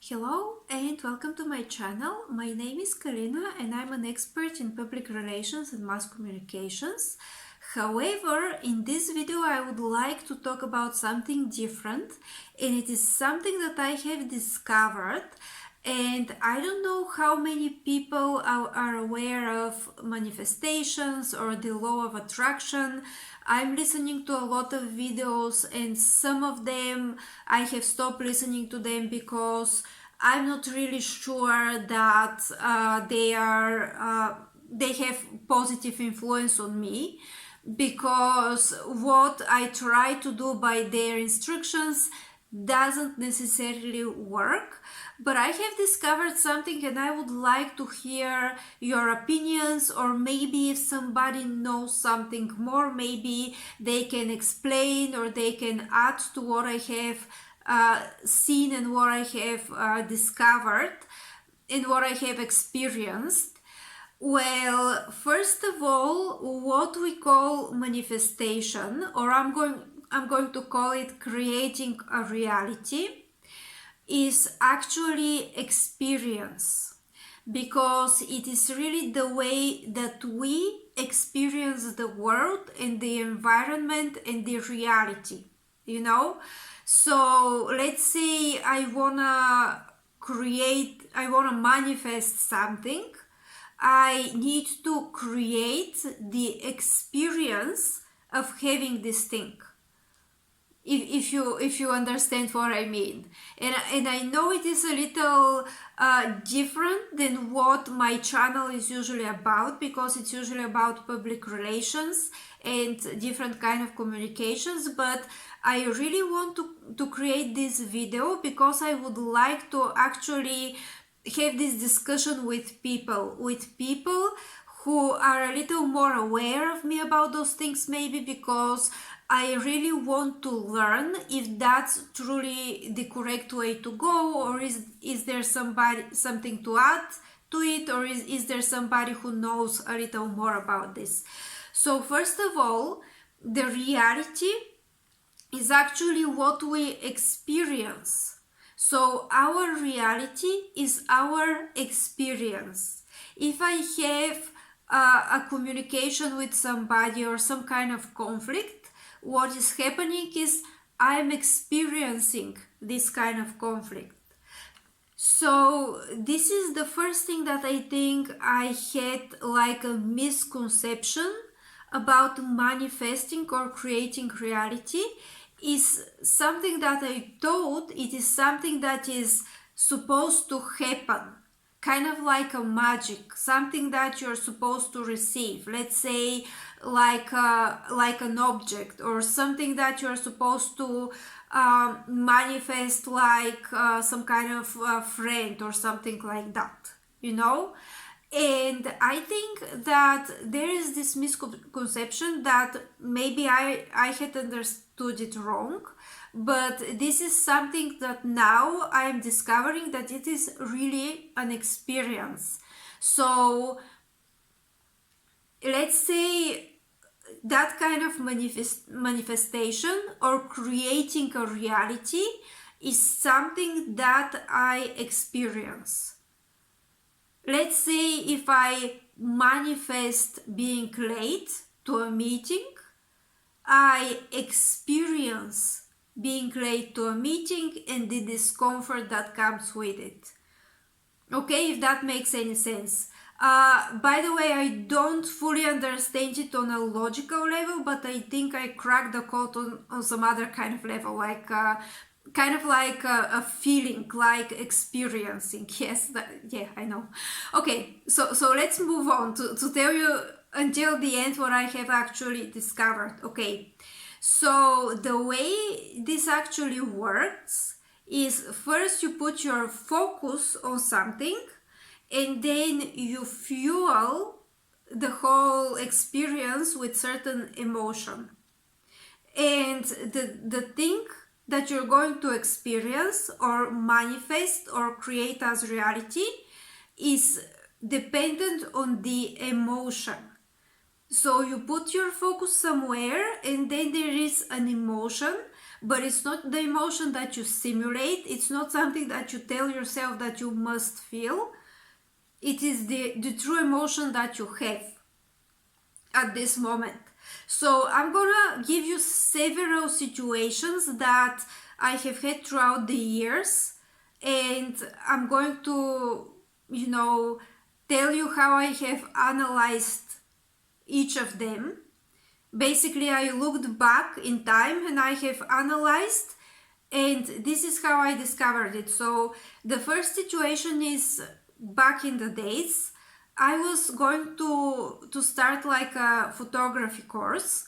Hello and welcome to my channel. My name is Karina and I'm an expert in public relations and mass communications. However, in this video I would like to talk about something different, and it is something that I have discovered, and I don't know how many people are aware of manifestations or the law of attraction. I'm listening to a lot of videos, and some of them I have stopped listening to them because I'm not really sure that they have positive influence on me, because what I try to do by their instructions doesn't necessarily work. But I have discovered something and I would like to hear your opinions, or maybe if somebody knows something more, maybe they can explain or they can add to what I have seen and what I have discovered and what I have experienced. Well, first of all, what we call manifestation, or I'm going to call it creating a reality, is actually experience, because it is really the way that we experience the world and the environment and the reality, so let's say I wanna manifest something. I need to create the experience of having this thing. If you understand what I mean, and I know it is a little different than what my channel is usually about, because it's usually about public relations and different kind of communications, but I really want to create this video because I would like to actually have this discussion with people who are a little more aware of me about those things, maybe because I really want to learn if that's truly the correct way to go, or is there something to add to it, or is there somebody who knows a little more about this. So first of all, the reality is actually what we experience. So our reality is our experience. If I have a communication with somebody or some kind of conflict, what is happening is I'm experiencing this kind of conflict. So this is the first thing that I think I had like a misconception about manifesting or creating reality, is something that I thought it is something that is supposed to happen, kind of like a magic, something that you're supposed to receive. Let's say like an object, or something that you're supposed to manifest, like some kind of friend or something like that, And I think that there is this misconception that maybe I had understood it wrong, but this is something that now I am discovering that it is really an experience. So let's say that kind of manifestation or creating a reality is something that I experience. Let's say if I manifest being late to a meeting, I experience being late to a meeting and the discomfort that comes with it. Okay, if that makes any sense. By the way, I don't fully understand it on a logical level, but I think I cracked the code on some other kind of level, like kind of like a feeling, like experiencing. Yes, yeah, I know. Okay, so let's move on to tell you until the end what I have actually discovered. Okay, so the way this actually works is, first you put your focus on something, and then you fuel the whole experience with certain emotion. And the thing that you're going to experience or manifest or create as reality is dependent on the emotion. So you put your focus somewhere, and then there is an emotion, but it's not the emotion that you simulate. It's not something that you tell yourself that you must feel. It is the true emotion that you have at this moment. So I'm gonna give you several situations that I have had throughout the years, and I'm going to, tell you how I have analyzed each of them. Basically, I looked back in time and I have analyzed, and this is how I discovered it. So the first situation is back in the days. I was going to start like a photography course.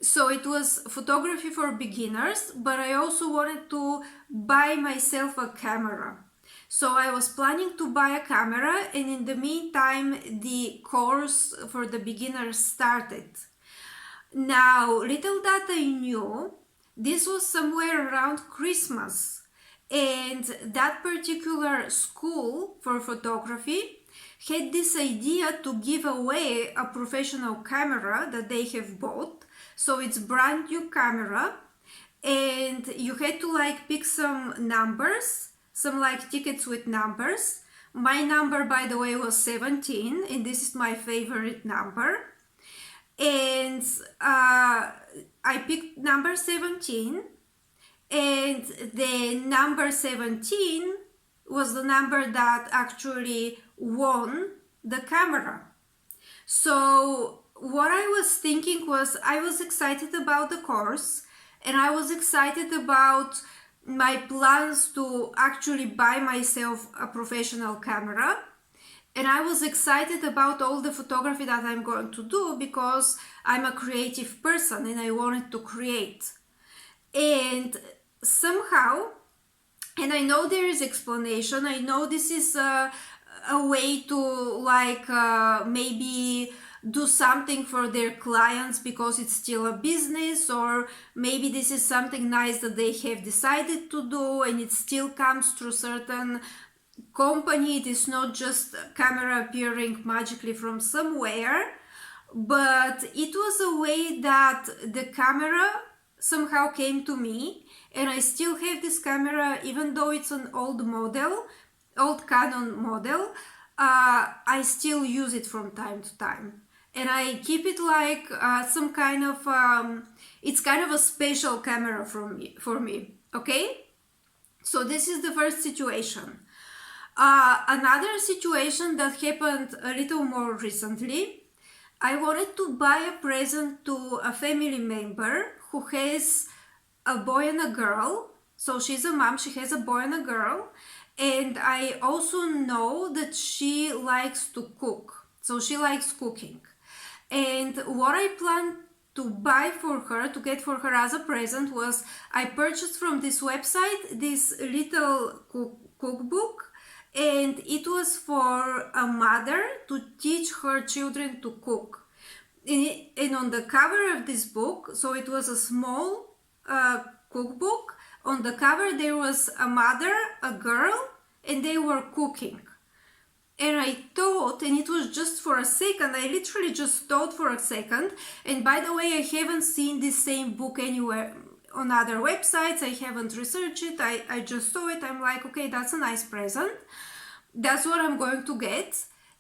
So it was photography for beginners, but I also wanted to buy myself a camera. So I was planning to buy a camera, and in the meantime, the course for the beginners started. Now, little that I knew, this was somewhere around Christmas, and that particular school for photography had this idea to give away a professional camera that they have bought. So it's brand new camera, and you had to like pick some numbers, some like tickets with numbers. My number, by the way, was 17, and this is my favorite number. And I picked number 17, and the number 17 was the number that actually won the camera. So what I was thinking was, I was excited about the course, and I was excited about my plans to actually buy myself a professional camera. And I was excited about all the photography that I'm going to do because I'm a creative person and I wanted to create. And somehow, and I know there is explanation, I know this is a way to like maybe do something for their clients because it's still a business, or maybe this is something nice that they have decided to do and it still comes through certain company. It is not just a camera appearing magically from somewhere, but it was a way that the camera somehow came to me, and I still have this camera even though it's an old model, old Canon model. I still use it from time to time, and I keep it like some kind of it's kind of a special camera for me. Okay, so this is the first situation. Another situation that happened a little more recently, I wanted to buy a present to a family member who has a boy and a girl. So she's a mom, she has a boy and a girl. And I also know that she likes to cook. So she likes cooking. And what I planned to buy for her, to get for her as a present, was I purchased from this website this little cookbook. And it was for a mother to teach her children to cook. And on the cover of this book, so it was a small cookbook, on the cover there was a mother, a girl, and they were cooking. And I thought, and it was just for a second, I literally just thought for a second, and by the way, I haven't seen this same book anywhere on other websites, I haven't researched it, I just saw it, I'm like, okay, that's a nice present, that's what I'm going to get,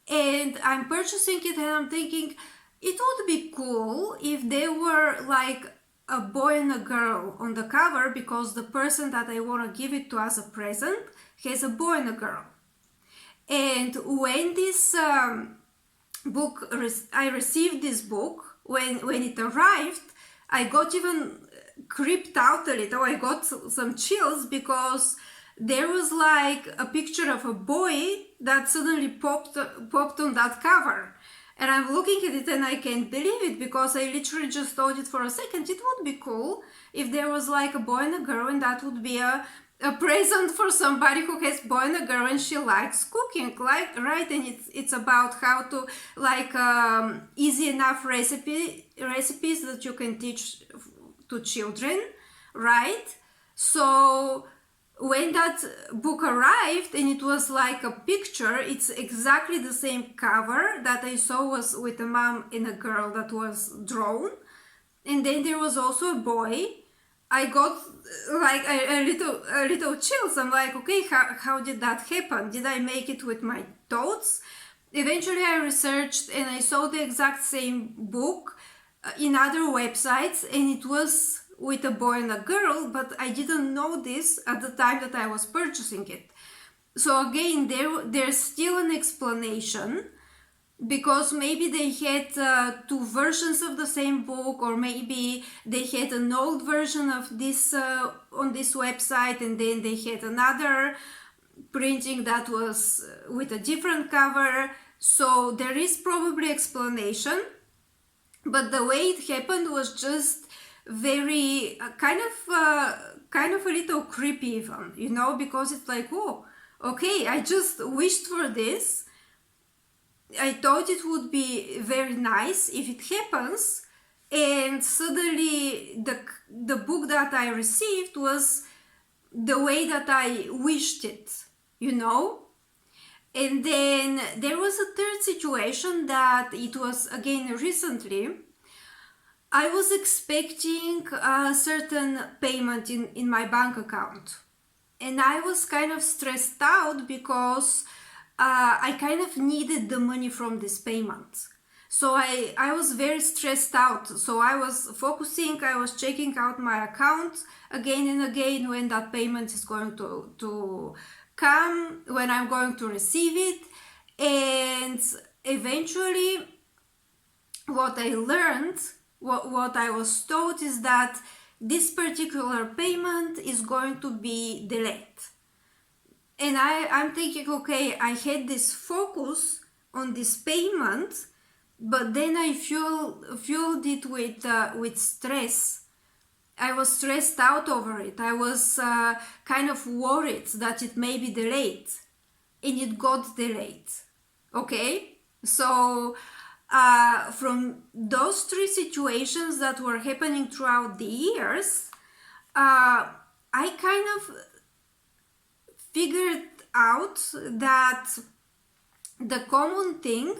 and I'm purchasing it, and I'm thinking, it would be cool if there were like a boy and a girl on the cover, because the person that I want to give it to as a present has a boy and a girl. And when this book, I received this book, when it arrived, I got even creeped out a little. I got some chills because there was like a picture of a boy that suddenly popped on that cover. And I'm looking at it and I can't believe it, because I literally just thought it for a second. It would be cool if there was like a boy and a girl, and that would be a present for somebody who has boy and a girl and she likes cooking, like, right? And it's about how to like easy enough recipes that you can teach to children, right? So when that book arrived and it was like a picture, it's exactly the same cover that I saw was with a mom and a girl that was drawn, and then there was also a boy I got like a little chills. I'm like, okay, how did that happen? Did I make it with my thoughts? Eventually, I researched and I saw the exact same book in other websites, and it was with a boy and a girl, but I didn't know this at the time that I was purchasing it. So again, there's still an explanation, because maybe they had two versions of the same book, or maybe they had an old version of this on this website, and then they had another printing that was with a different cover. So there is probably explanation, but the way it happened was just very kind of a little creepy even, because it's like, oh, okay, I just wished for this. I thought it would be very nice if it happens, and suddenly the book that I received was the way that I wished it, And then there was a third situation that it was again recently. I was expecting a certain payment in my bank account, and I was kind of stressed out because I kind of needed the money from this payment. So I was very stressed out. So I was focusing, I was checking out my account again and again when that payment is going to come, when I'm going to receive it. And eventually what I learned, what I was taught, is that this particular payment is going to be delayed. And I'm thinking, okay, I had this focus on this payment, but then I fueled it with stress. I was stressed out over it. I was kind of worried that it may be delayed, and it got delayed. Okay, so from those three situations that were happening throughout the years, I kind of figured out that the common thing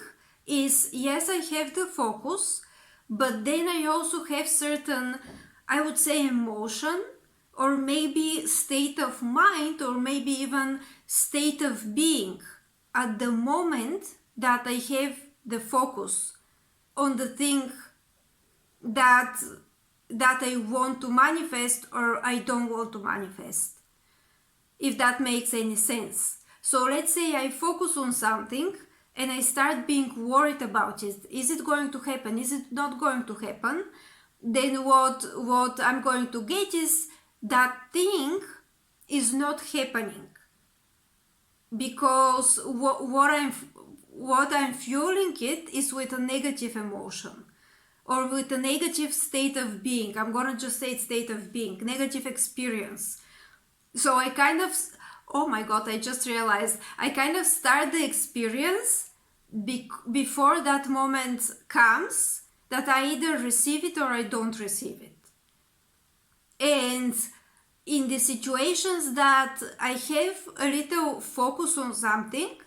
is, yes, I have the focus, but then I also have certain, I would say, emotion, or maybe state of mind, or maybe even state of being at the moment that I have the focus on the thing that I want to manifest or I don't want to manifest, if that makes any sense. So let's say I focus on something and I start being worried about it. Is it going to happen? Is it not going to happen? Then what I'm going to get is that thing is not happening, because what I'm fueling it is with a negative emotion, or with a negative state of being. I'm gonna just say state of being, negative experience. So I kind of, oh my god, I just realized, I kind of start the experience before that moment comes, that I either receive it or I don't receive it. And in the situations that I have a little focus on something,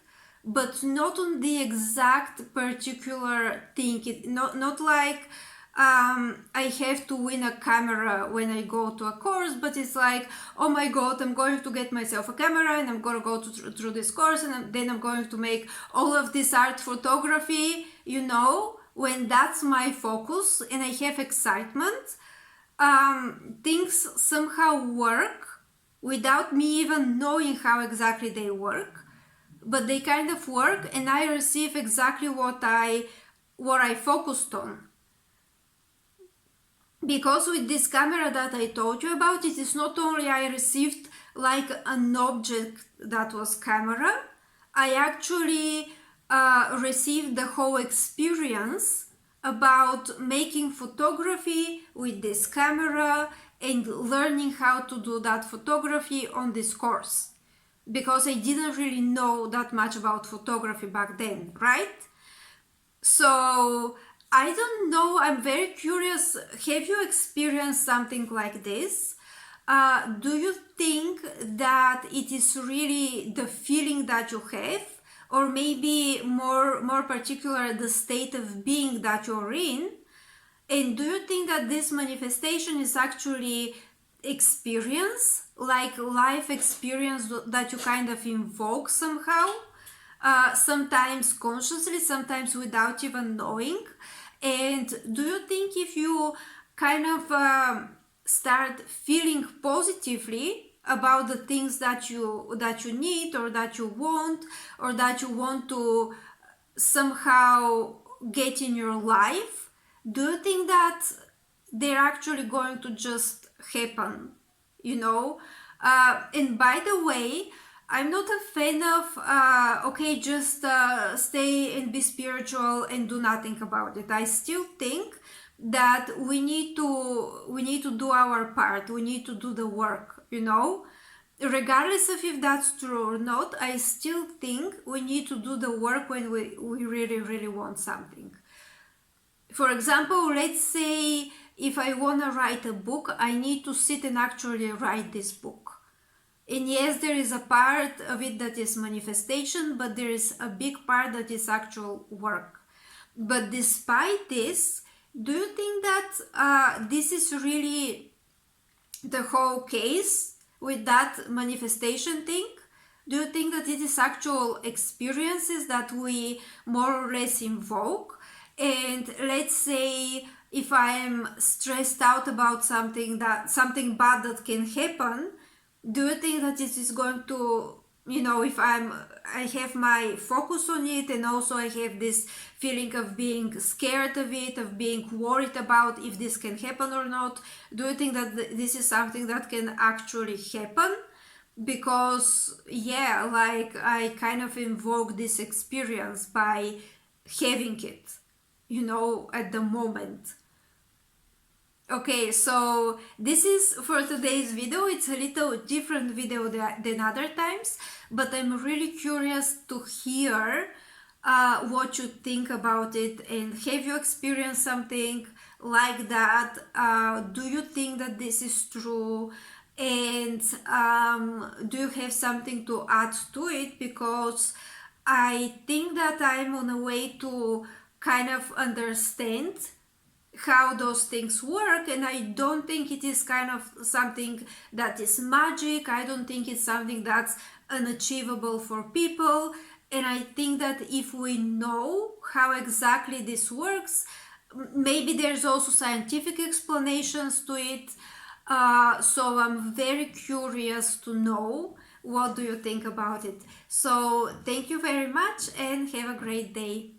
but not on the exact particular thing, not like I have to win a camera when I go to a course, but it's like, oh my god, I'm going to get myself a camera and I'm going to go through this course, and then I'm going to make all of this art photography, when that's my focus and I have excitement, things somehow work without me even knowing how exactly they work, but they kind of work, and I receive exactly what I focused on. Because with this camera that I told you about, it is not only I received like an object that was camera, I actually received the whole experience about making photography with this camera and learning how to do that photography on this course, because I didn't really know that much about photography back then, right? So I don't know, I'm very curious, have you experienced something like this? Do you think that it is really the feeling that you have, or maybe more particular, the state of being that you're in? And do you think that this manifestation is actually experience, like life experience that you kind of invoke somehow, sometimes consciously, sometimes without even knowing? And do you think if you kind of start feeling positively about the things that you need, or that you want, or that you want to somehow get in your life, do you think that they're actually going to just happen, you know? And by the way, I'm not a fan of okay, just stay and be spiritual and do nothing about it. I still think that we need to do our part. We need to do the work, you know. Regardless of if that's true or not, I still think we need to do the work when we really, really want something. For example, let's say if I want to write a book, I need to sit and actually write this book. And yes, there is a part of it that is manifestation, but there is a big part that is actual work. But despite this, do you think that this is really the whole case with that manifestation thing? Do you think that it is actual experiences that we more or less invoke? And let's say if I am stressed out about something bad that can happen, do you think that it is going to, if I have my focus on it, and also I have this feeling of being scared of it, of being worried about if this can happen or not, do you think that this is something that can actually happen? Because yeah, like I kind of invoke this experience by having it, at the moment. Okay, so this is for today's video. It's a little different video than other times, but I'm really curious to hear what you think about it, and have you experienced something like that? Do you think that this is true? And do you have something to add to it? Because I think that I'm on a way to kind of understand how those things work, and I don't think it is kind of something that is magic. I don't think it's something that's unachievable for people, and I think that if we know how exactly this works, maybe there's also scientific explanations to it. So I'm very curious to know, what do you think about it? So thank you very much and have a great day.